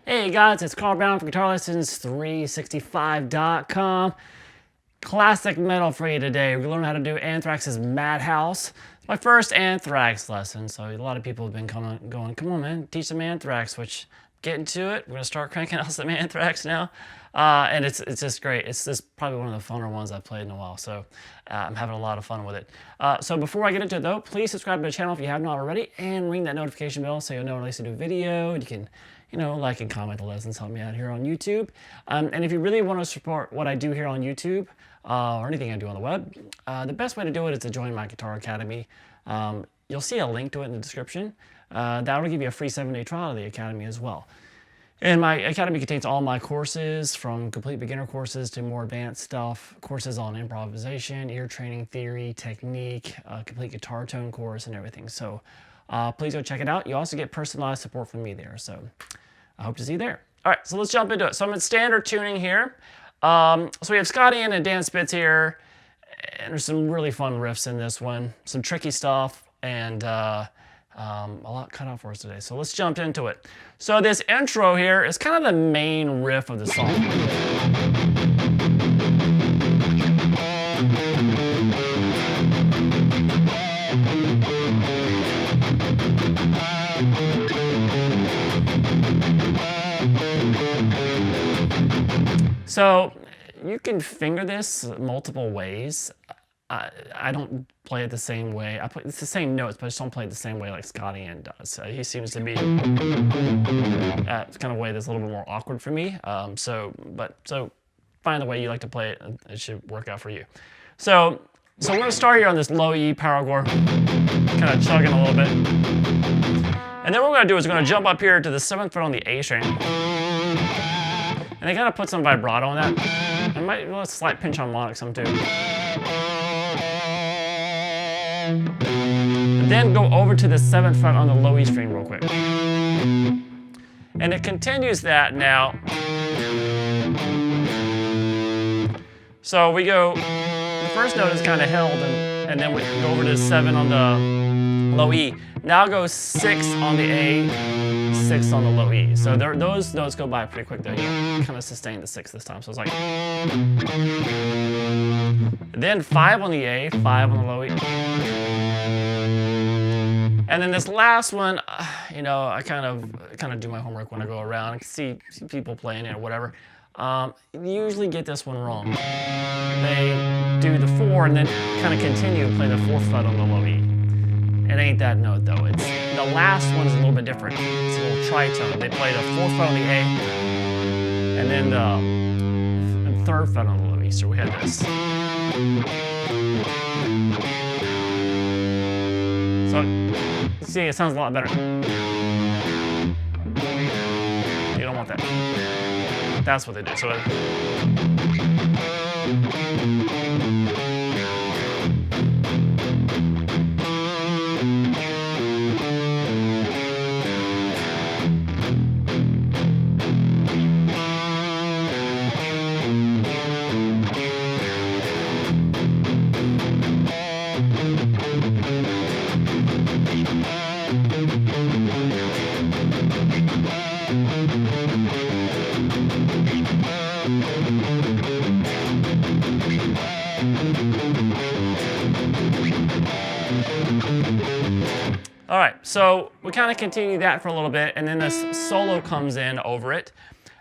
Hey guys, it's Carl Brown from GL365 Classic metal for you today. We're going to learn how to do Anthrax's Madhouse. It's my first Anthrax lesson, so a lot of people have been going, come on man, teach some Anthrax, which getting to it. We're going to start cranking out some Anthrax now. And it's just great. It's just probably one of the funner ones I've played in a while, so I'm having a lot of fun with it. So before I get into it though, please subscribe to the channel if you haven't already, and ring that notification bell so you'll know when I release a new video. You can, like and comment the lessons, help me out here on YouTube. And if you really want to support what I do here on YouTube, or anything I do on the web, the best way to do it is to join my Guitar Academy. You'll see a link to it in the description. That will give you a free 7-day trial of the Academy as well. And my Academy contains all my courses, from complete beginner courses to more advanced stuff, courses on improvisation, ear training theory, technique, complete guitar tone course, and everything. So please go check it out. You also get personalized support from me there. So I hope to see you there. All right, so let's jump into it. So I'm in standard tuning here. So we have Scott Ian and Dan Spitz here, and there's some really fun riffs in this one, some tricky stuff, and a lot cut out for us today. So let's jump into it. So this intro here is kind of the main riff of the song. So you can finger this multiple ways. I don't play it the same way. It's the same notes, but I just don't play it the same way like Scott Ian does. He seems to be it's kind of a way that's a little bit more awkward for me. So find the way you like to play it. It should work out for you. So we're gonna start here on this low E power chord, kind of chugging a little bit, and then what we're gonna do is we're gonna jump up here to the 7th fret on the A string, and they gotta put some vibrato on that. And might a slight pinch harmonic some too. And then go over to the 7th fret on the low E string real quick. And it continues that now. So we go, the first note is kind of held, and then we go over to 7 on the low E. Now go 6 on the A, 6 on the low E. So those notes go by pretty quick though. You kind of sustain the 6 this time. So it's like, then 5 on the A, 5 on the low E. And then this last one, I kind of do my homework when I go around. I can see people playing it or whatever. You usually get this one wrong. They do the 4 and then kind of continue to play the 4th fret on the low E. It ain't that note though. It's the last one is a little bit different. It's a little tritone. They play the 4th fret on the A, and then the 3rd fret on the low E. So we had this. So see, it sounds a lot better. You don't want that. That's what they do. So All right, so we kind of continue that for a little bit, and then this solo comes in over it.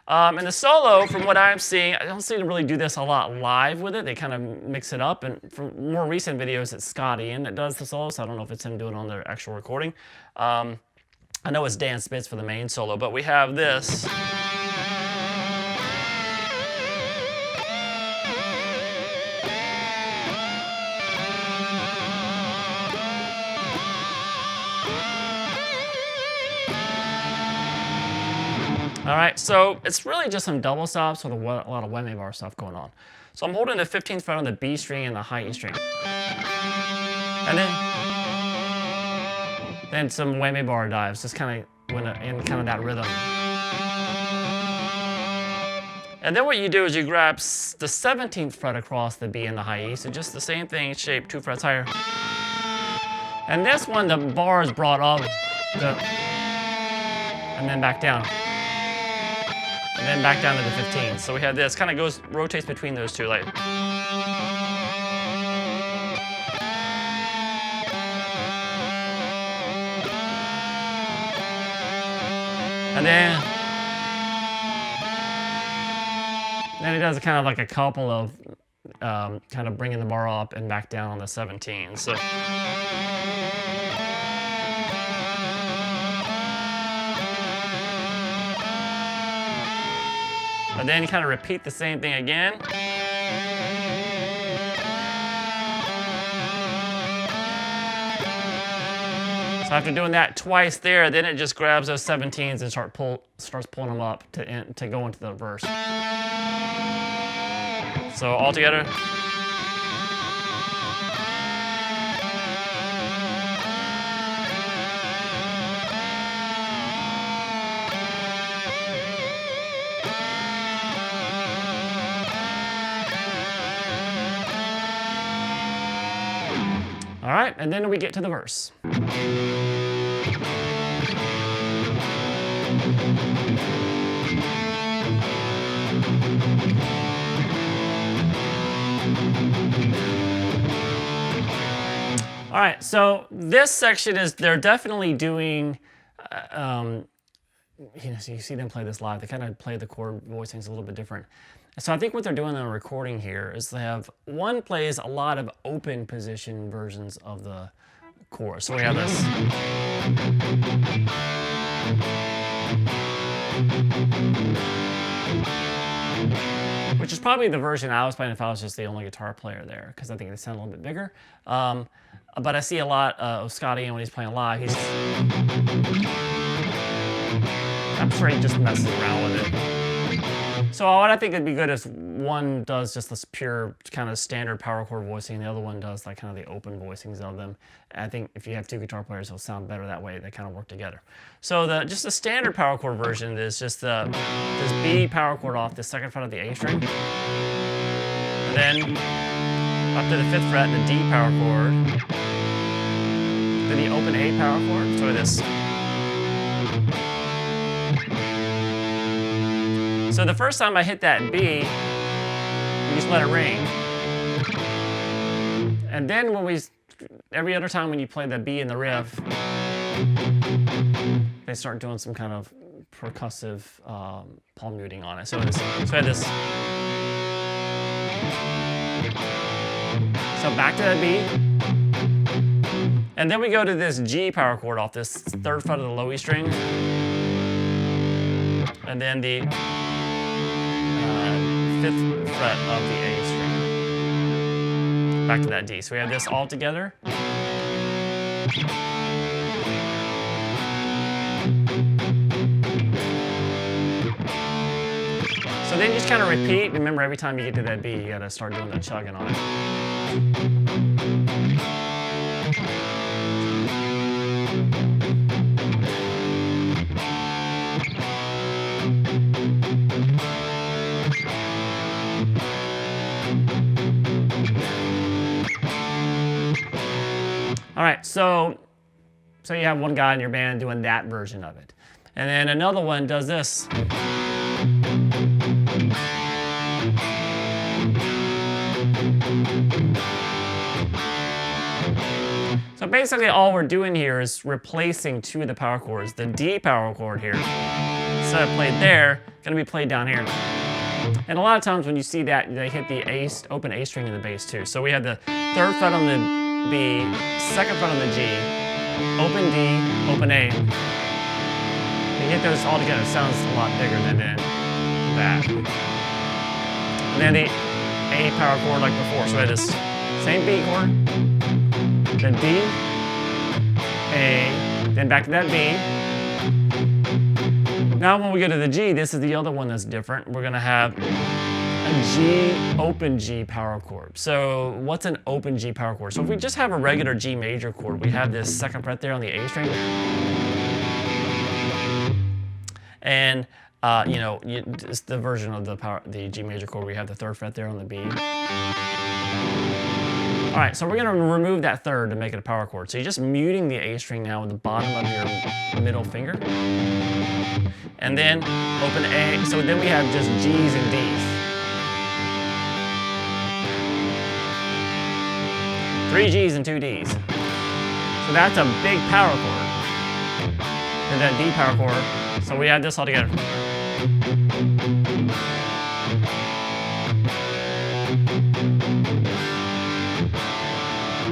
And the solo, from what I'm seeing, I don't see them really do this a lot live with it. They kind of mix it up, and from more recent videos, it's Scotty that does the solo, so I don't know if it's him doing it on their actual recording. I know it's Dan Spitz for the main solo, but we have this. All right, so it's really just some double stops with a lot of whammy bar stuff going on. So I'm holding the 15th fret on the B string and the high E string. And then some whammy bar dives, just kind of in kind of that rhythm. And then what you do is you grab the 17th fret across the B and the high E, so just the same thing, shape 2 frets higher. And this one, the bar is brought up, and then back down. And then back down to the 15. So we have this, kind of rotates between those two, like. And then it does kind of like a couple of kind of bringing the bar up and back down on the 17. So. And then you kind of repeat the same thing again. So after doing that twice there, then it just grabs those 17s and starts pulling them up to go into the verse. So all together. All right, and then we get to the verse. All right, so this section they're definitely doing, so you see them play this live. They kind of play the chord voicings a little bit different. So I think what they're doing on a recording here is they have one plays a lot of open position versions of the chorus. So we have this. Which is probably the version I was playing if I was just the only guitar player there, because I think they sound a little bit bigger. But I see a lot of Scotty, and when he's playing live, I'm sure he just messes around with it. So what I think would be good is one does just this pure kind of standard power chord voicing, and the other one does like kind of the open voicings of them. And I think if you have two guitar players, it'll sound better that way. They kind of work together. So just the standard power chord version is just this B power chord off the second fret of the A string, and then up to the 5th fret, the D power chord, then the open A power chord. So this. So the first time I hit that B, you just let it ring. And then every other time when you play the B in the riff, they start doing some kind of percussive palm muting on it. So I had this. So back to that B. And then we go to this G power chord off this 3rd fret of the low E string. And then the 5th fret of the A string. Back to that D. So we have this all together. So then you just kind of repeat. Remember, every time you get to that B, you got to start doing the chugging on it. All right, so you have one guy in your band doing that version of it. And then another one does this. So basically all we're doing here is replacing two of the power chords. The D power chord here, instead of played there, gonna be played down here. And a lot of times when you see that, they hit the open A string in the bass too. So we have the 3rd fret on the B, 2nd fret on the G, open D, open A. You hit those all together, it sounds a lot bigger than that. And then the A power chord like before. So we have this same B chord, then D, A, then back to that B. Now when we go to the G, this is the other one that's different. We're gonna have a G, open G power chord. So what's an open G power chord? So if we just have a regular G major chord, we have this 2nd fret there on the A string. And you know, it's the version of the G major chord. We have the 3rd fret there on the B. All right, so we're gonna remove that 3rd to make it a power chord. So you're just muting the A string now with the bottom of your middle finger. And then open A, so then we have just G's and D's. 3 G's and 2 D's. So that's a big power chord. And that D power chord. So we add this all together.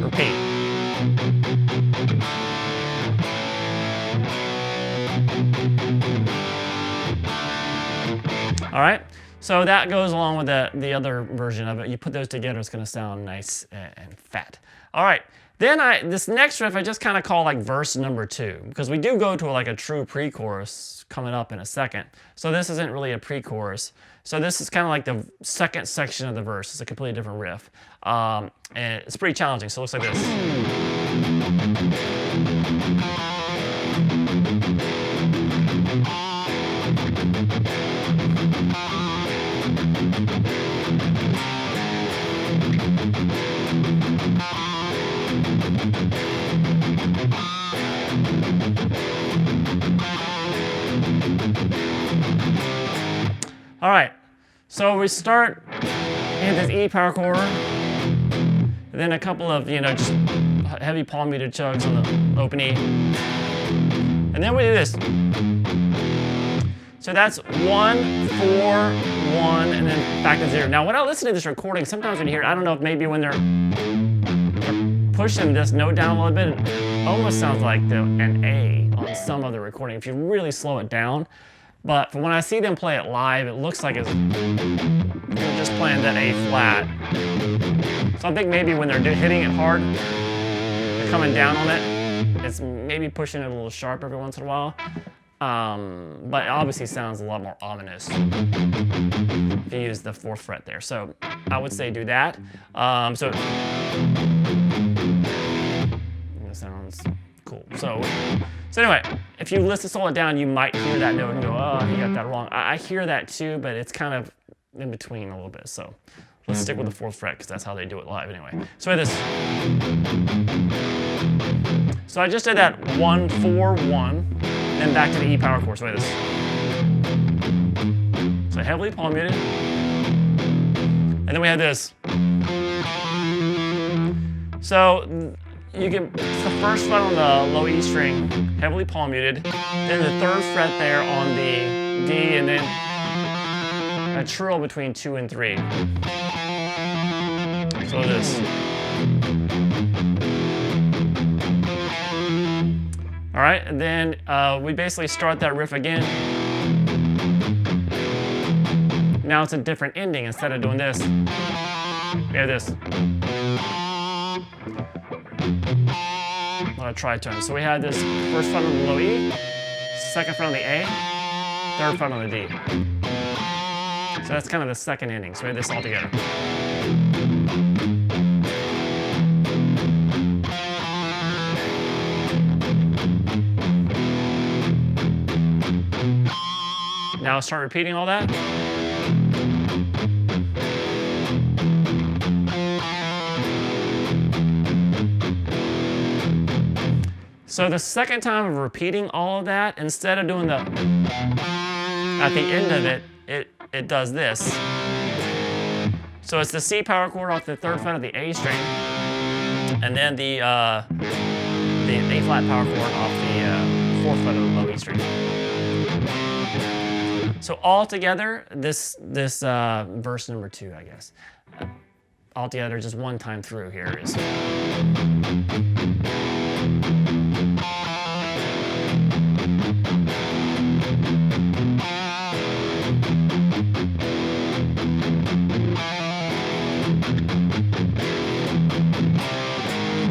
Repeat. All right, so that goes along with the other version of it. You put those together, it's gonna sound nice and fat. All right, then this next riff I just kind of call like verse number 2, because we do go to like a true pre-chorus coming up in a second. So this isn't really a pre-chorus. So this is kind of like the 2nd section of the verse. It's a completely different riff. And it's pretty challenging, so it looks like this. All right, so we start in this E power chord, and then a couple of, you know, just heavy palm muted chugs on the open E. And then we do this. So that's 1, 4, 1, and then back to 0. Now, when I listen to this recording, sometimes when you hear, I don't know if maybe when they're pushing this note down a little bit, it almost sounds like an A on some of the recording, if you really slow it down. But when I see them play it live, it looks like they're just playing that A flat. So I think maybe when they're hitting it hard, they're coming down on it, it's maybe pushing it a little sharp every once in a while. But it obviously sounds a lot more ominous if you use the 4th fret there. So I would say do that. So that sounds cool. So anyway, if you slow it down, you might hear that note and go, oh, you got that wrong. I hear that too, but it's kind of in between a little bit. So let's stick with the 4th fret, because that's how they do it live anyway. So this. So I just did that 1, 4, 1, then back to the E power chord. So this. So heavily palm muted. And then we have this. So you can, it's the 1st fret on the low E string, heavily palm muted, then the 3rd fret there on the D, and then a trill between 2 and 3. So this. All right, and then we basically start that riff again. Now it's a different ending. Instead of doing this, we have this. A tritone. So we had this 1st fret on the low E, 2nd fret on the A, 3rd fret on the D. So that's kind of the 2nd ending. So we have this all together. Now start repeating all that. So the 2nd time of repeating all of that, instead of doing the, at the end of it, it does this. So it's the C power chord off the 3rd fret of the A string. and then the A flat power chord off the 4th fret of the low E string. So all together, this verse number 2, I guess. All together, just one time through here is.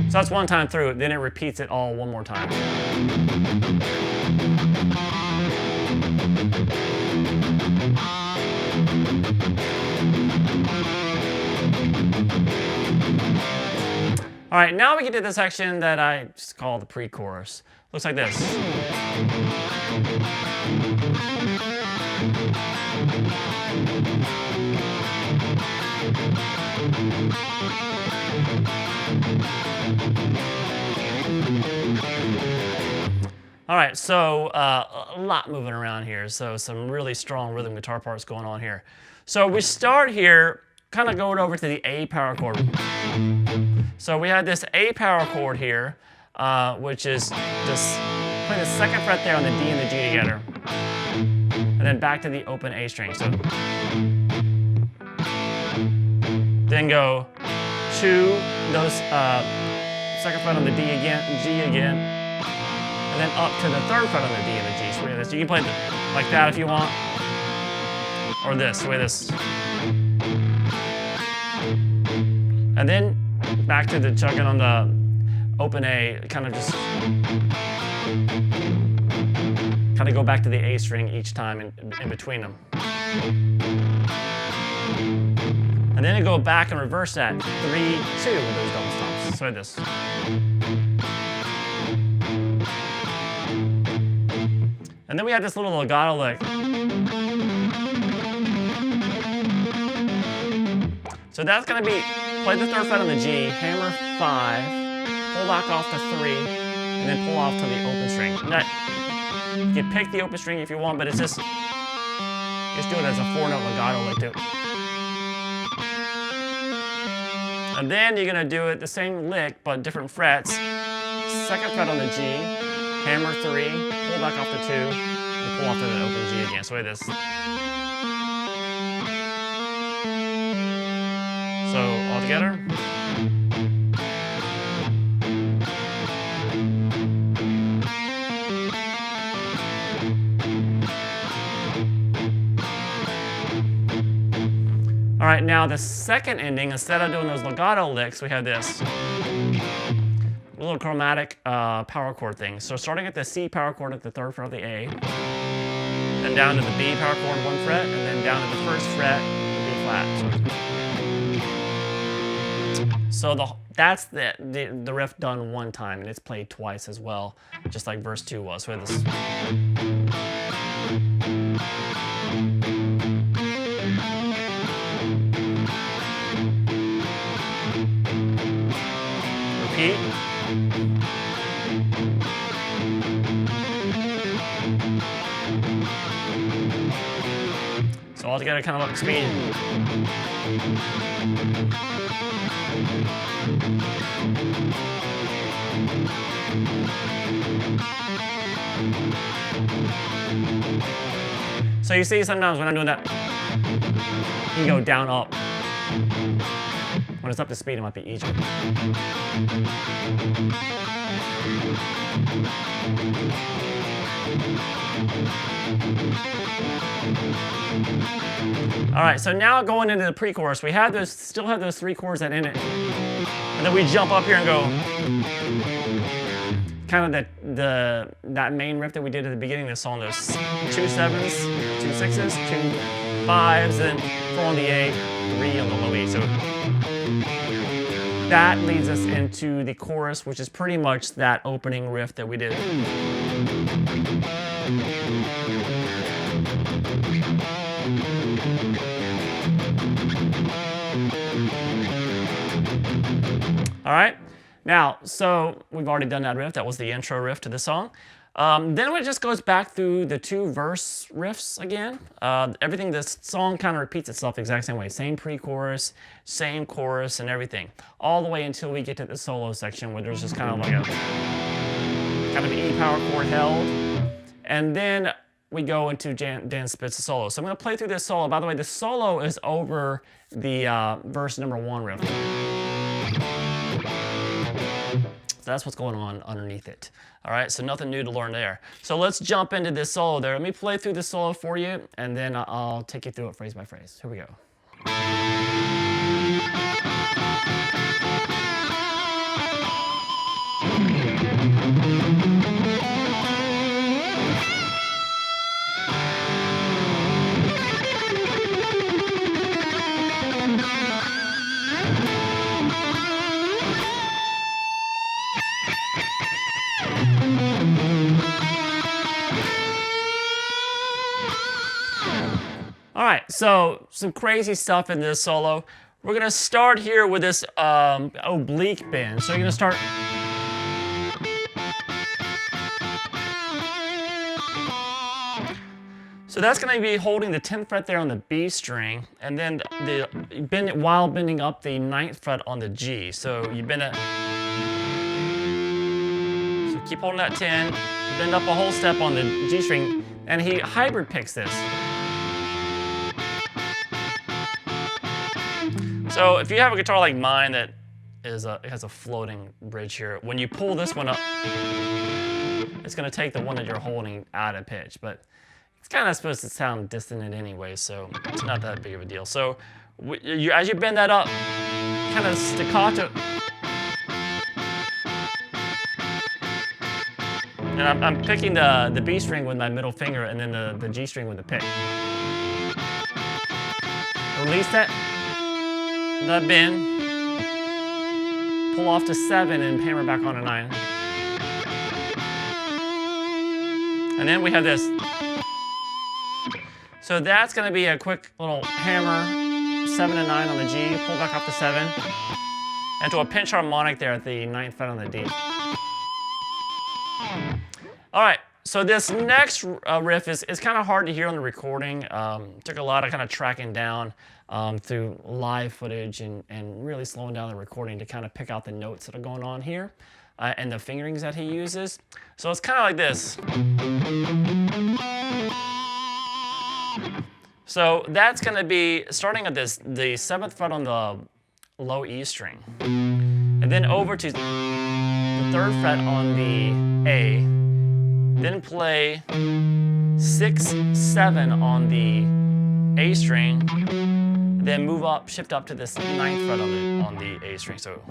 So that's one time through, then it repeats it all one more time. All right, now we get to the section that I just call the pre-chorus. Looks like this. All right, so a lot moving around here. So some really strong rhythm guitar parts going on here. So we start here, kind of going over to the A power chord. So we had this A power chord here, which is just playing the 2nd fret there on the D and the G together. And then back to the open A string. So then go to those 2nd fret on the D again, G again, and then up to the 3rd fret on the D and the G. So you can play like that if you want, or this, the way this. And then back to the chugging on the open A, kind of go back to the A string each time in between them. And then go back and reverse that 3-2 with those double stops. So this. And then we have this little legato lick. So that's going to be, play the 3rd fret on the G, hammer 5, pull back off to 3, and then pull off to the open string. You can pick the open string if you want, but it's just do it as a 4-note legato lick too. And then you're going to do it the same lick, but different frets. 2nd fret on the G, hammer 3, pull back off to 2, and pull off to the open G again. So like this. So all together. All right, now the second ending, instead of doing those legato licks, we have this little chromatic power chord thing. So starting at the C power chord at the 3rd fret of the A, then down to the B power chord 1 fret, and then down to the 1st fret, the B flat. So that's the riff done one time, and it's played twice as well, just like verse 2 was. So we have this. Repeat. So all together, kind of up to speed. So you see sometimes when I'm doing that, you go down, up. When it's up to speed, it might be easier. All right, so now going into the pre-chorus, we have those, still have those 3 chords that end it, and then we jump up here and go, kind of that main riff that we did at the beginning of the song. Those 2 7s, 2 6s, 2 5s, and 4 on the A, 3 on the low E. So that leads us into the chorus, which is pretty much that opening riff that we did. All right, now, so we've already done that riff. That was the intro riff to the song. Then it just goes back through the 2 verse riffs again. Everything, this song kind of repeats itself the exact same way. Same pre-chorus, same chorus, and everything. All the way until we get to the solo section where there's just kind of like a kind of an E power chord held. And then we go into Dan Spitz's solo. So I'm going to play through this solo. By the way, the solo is over the verse number 1 riff. So that's what's going on underneath it. All right, so nothing new to learn there. So let's jump into this solo there. Let me play through the solo for you, and then I'll take you through it phrase by phrase. Here we go. All right, so some crazy stuff in this solo. We're gonna start here with this oblique bend. So you're gonna start. So that's gonna be holding the 10th fret there on the B string, and then bend it while bending up the 9th fret on the G. So you bend it. So keep holding that 10, bend up a whole step on the G string, and he hybrid picks this. So if you have a guitar like mine that has a floating bridge here, when you pull this one up, it's going to take the one that you're holding out of pitch, but it's kind of supposed to sound dissonant anyway, so it's not that big of a deal. So as you bend that up, kind of staccato. And I'm picking the B string with my middle finger and then the G string with the pick. Release that bend, pull off to 7 and hammer back on a 9. And then we have this. So that's going to be a quick little hammer, 7 and 9 on the G, pull back off to 7, and to a pinch harmonic there at the 9th fret on the D. All right, so this next riff is kind of hard to hear on the recording. Took a lot of kind of tracking down through live footage and really slowing down the recording to kind of pick out the notes that are going on here and the fingerings that he uses. So it's kind of like this. So that's going to be starting at the 7th fret on the low E string, and then over to the 3rd fret on the A, then play 6, 7 on the A string, then move up, shift up to this 9th fret on the A string. So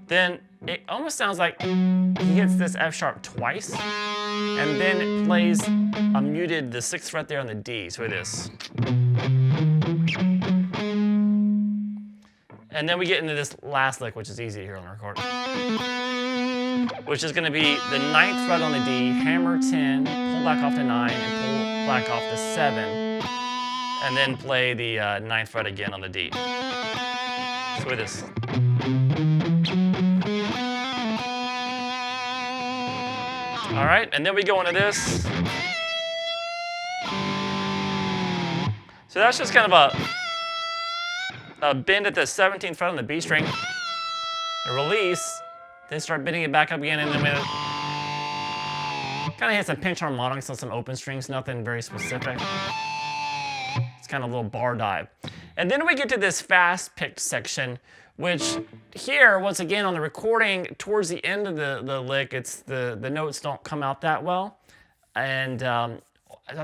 then it almost sounds like he hits this F sharp twice, and then it plays a muted the 6th fret there on the D. So it is. And then we get into this last lick, which is easy to hear on the recording, which is going to be the 9th fret on the D, hammer 10, pull back off to 9, and pull back off to 7, and then play the 9th fret again on the D. So it is. All right, and then we go into this. So that's just kind of a bend at the 17th fret on the B string, a release, then start bending it back up again, and then we kind of hit some pinch harmonics on some open strings, nothing very specific. It's kind of a little bar dive. And then we get to this fast picked section, which here, once again, on the recording, towards the end of the lick, it's the notes don't come out that well. And I'm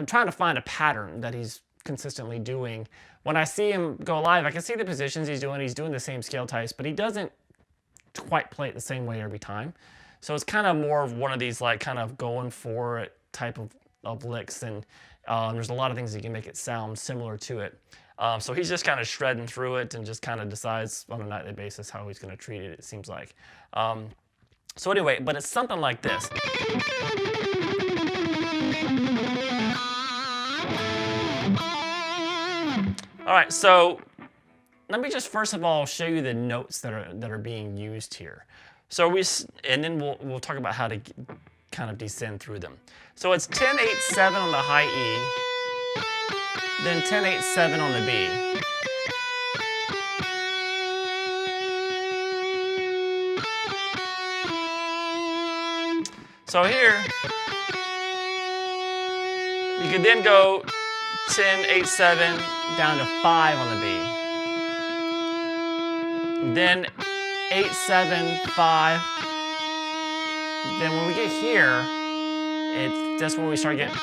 trying to find a pattern that he's consistently doing. When I see him go live, I can see the positions he's doing the same scale types, but he doesn't quite play it the same way every time. So it's kind of more of one of these like kind of going for it type of licks, and there's a lot of things that can make it sound similar to it. So he's just kind of shredding through it and just kind of decides on a nightly basis how he's going to treat it, it seems like. So anyway, but it's something like this. All right, so let me just first of all show you the notes that are being used here. So and then we'll talk about how to kind of descend through them. So it's 10, 8, 7 on the high E, then 10, 8, 7 on the B. So here, you can then go 10, 8, 7 down to 5 on the B. Then 8, 7, 5. Then when we get here, that's when we start getting.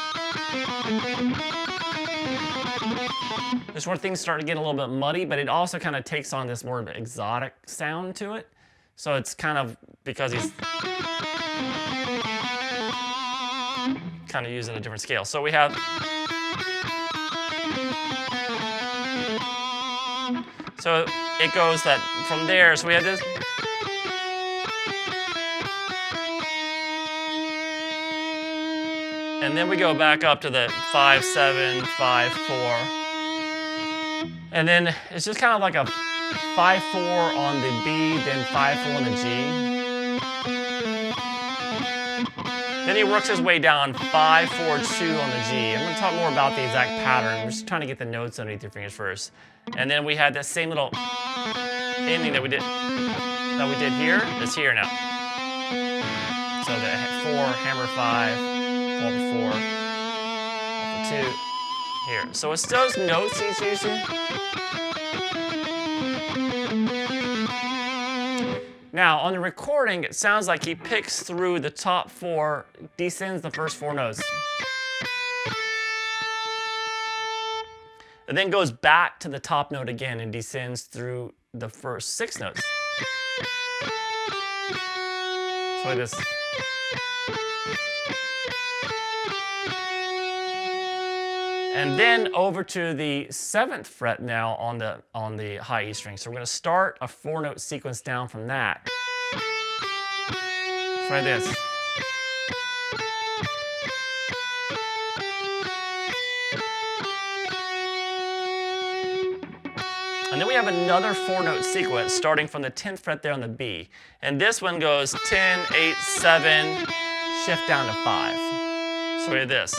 That's where things start to get a little bit muddy, but it also kind of takes on this more exotic sound to it. So it's kind of because he's kind of using a different scale. So we have. So it goes that from there. So we have this. And then we go back up to the 5, 7, 5, 4. And then it's just kind of like a 5, 4 on the B, then 5, 4 on the G. Then he works his way down 5, 4, 2 on the G. I'm going to talk more about the exact pattern. We're just trying to get the notes underneath your fingers first. And then we had that same little ending that we did here. It's here now. So the 4, hammer 5, off the 4, off the 2, here. So it's those notes he's using. Now, on the recording, it sounds like he picks through the top 4, descends the first 4 notes. And then goes back to the top note again and descends through the first 6 notes. So like this. And then over to the 7th fret now on the high E string. So we're going to start a 4-note sequence down from that. Try this. And then we have another 4-note sequence starting from the 10th fret there on the B. And this one goes 10, 8, 7, shift down to 5. So we have this.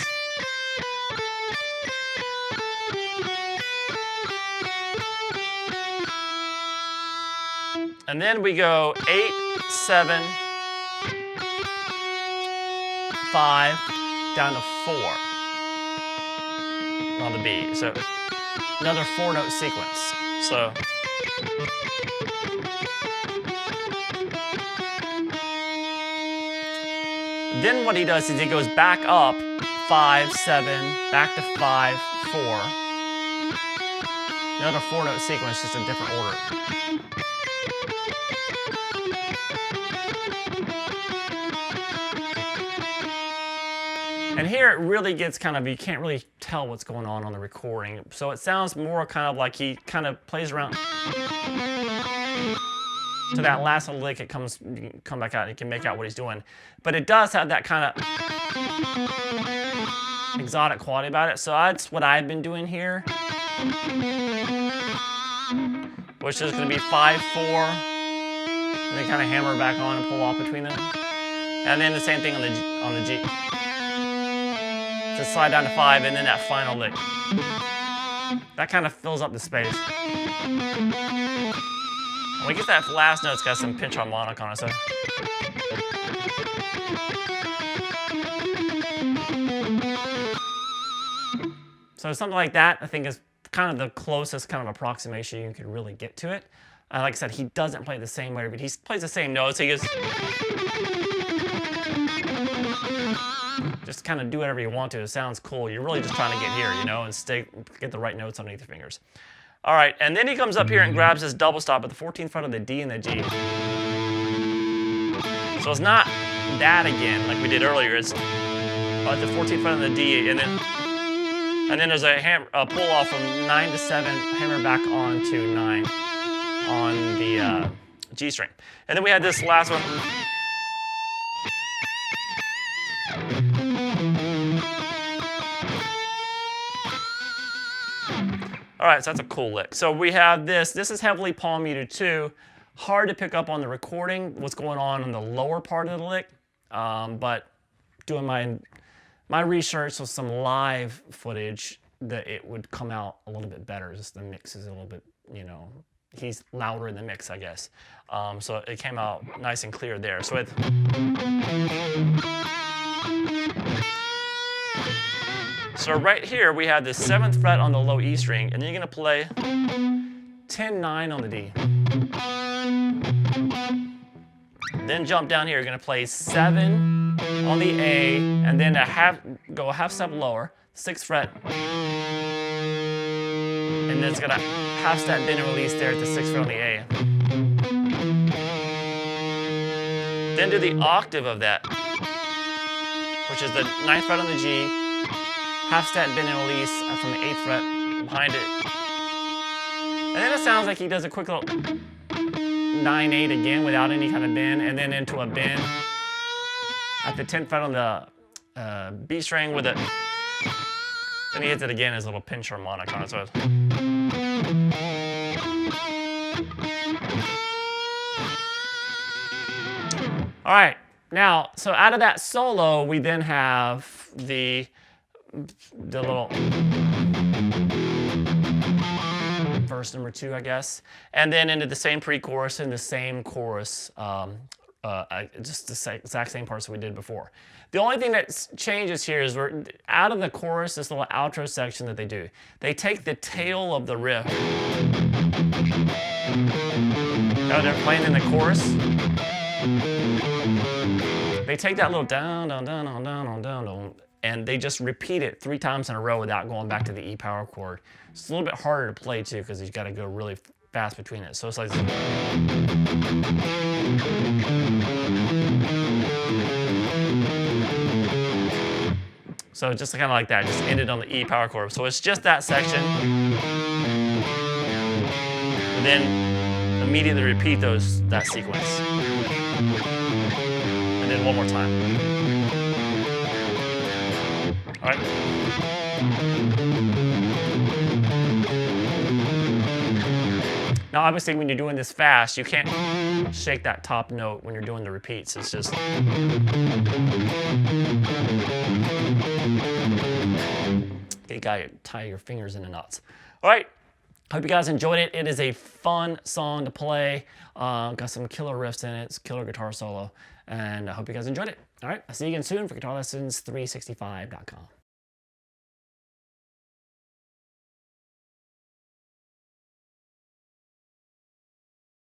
And then we go 8, 7, 5, down to 4 on the B. So another 4-note sequence. So then what he does is he goes back up 5, 7, back to 5, 4. Another 4-note sequence, just a different order. And here it really gets kind of, you can't really tell what's going on the recording. So it sounds more kind of like he kind of plays around to that last little lick. It come back out and you can make out what he's doing. But it does have that kind of exotic quality about it. So that's what I've been doing here. Which is going to be 5, 4. And then kind of hammer back on and pull off between them. And then the same thing on the G. To slide down to 5, and then that final lick. That kind of fills up the space. When we get that last note, it's got some pinch harmonic on it. So something like that, I think, is kind of the closest kind of approximation you can really get to it. Like I said, he doesn't play the same way, but he plays the same notes. He just kind of do whatever you want to. It sounds cool. You're really just trying to get here, you know, and get the right notes underneath your fingers. All right, and then he comes up here and grabs his double stop at the 14th fret of the D and the G. So it's not that again like we did earlier. It's at the 14th fret of the D, and then there's a pull off from 9 to 7, hammer back on to 9 on the G string. And then we had this last one. All right, so that's a cool lick. So we have this. This is heavily palm muted too. Hard to pick up on the recording what's going on in the lower part of the lick, but doing my research with some live footage, that it would come out a little bit better. Just the mix is a little bit, you know, he's louder in the mix, I guess. So it came out nice and clear there. So right here we have the 7th fret on the low E string, and then you're gonna play 10-9 on the D. Then jump down here, you're gonna play 7 on the A, and then go a half step lower, 6th fret. And then it's gonna half step bend and release there at the 6th fret on the A. Then do the octave of that, which is the 9th fret on the G, half step bend and release from the 8th fret behind it. And then it sounds like he does a quick little 9-8 again without any kind of bend, and then into a bend at the 10th fret on the B string with it. Then he hits it again as a little pinch harmonic on it. So all right, now, so out of that solo, we then have the little verse number 2, I guess, and then into the same pre-chorus and the same chorus, just the exact same parts that we did before. The only thing that changes here is we're out of the chorus, this little outro section that they do. They take the tail of the riff. Now they're playing in the chorus. They take that little down, down, down, down, down, down, down, and they just repeat it 3 times in a row without going back to the E power chord. It's a little bit harder to play too because you've got to go really fast between it. So it's like so just kind of like that, just ended on the E power chord. So it's just that section, and then immediately repeat that sequence. And then one more time. All right. Now, obviously, when you're doing this fast, you can't shake that top note when you're doing the repeats. It's just. You gotta tie your fingers into knots. All right. Hope you guys enjoyed it. It is a fun song to play. Got some killer riffs in it. It's a killer guitar solo. And I hope you guys enjoyed it. All right. I'll see you again soon for guitarlessons365.com.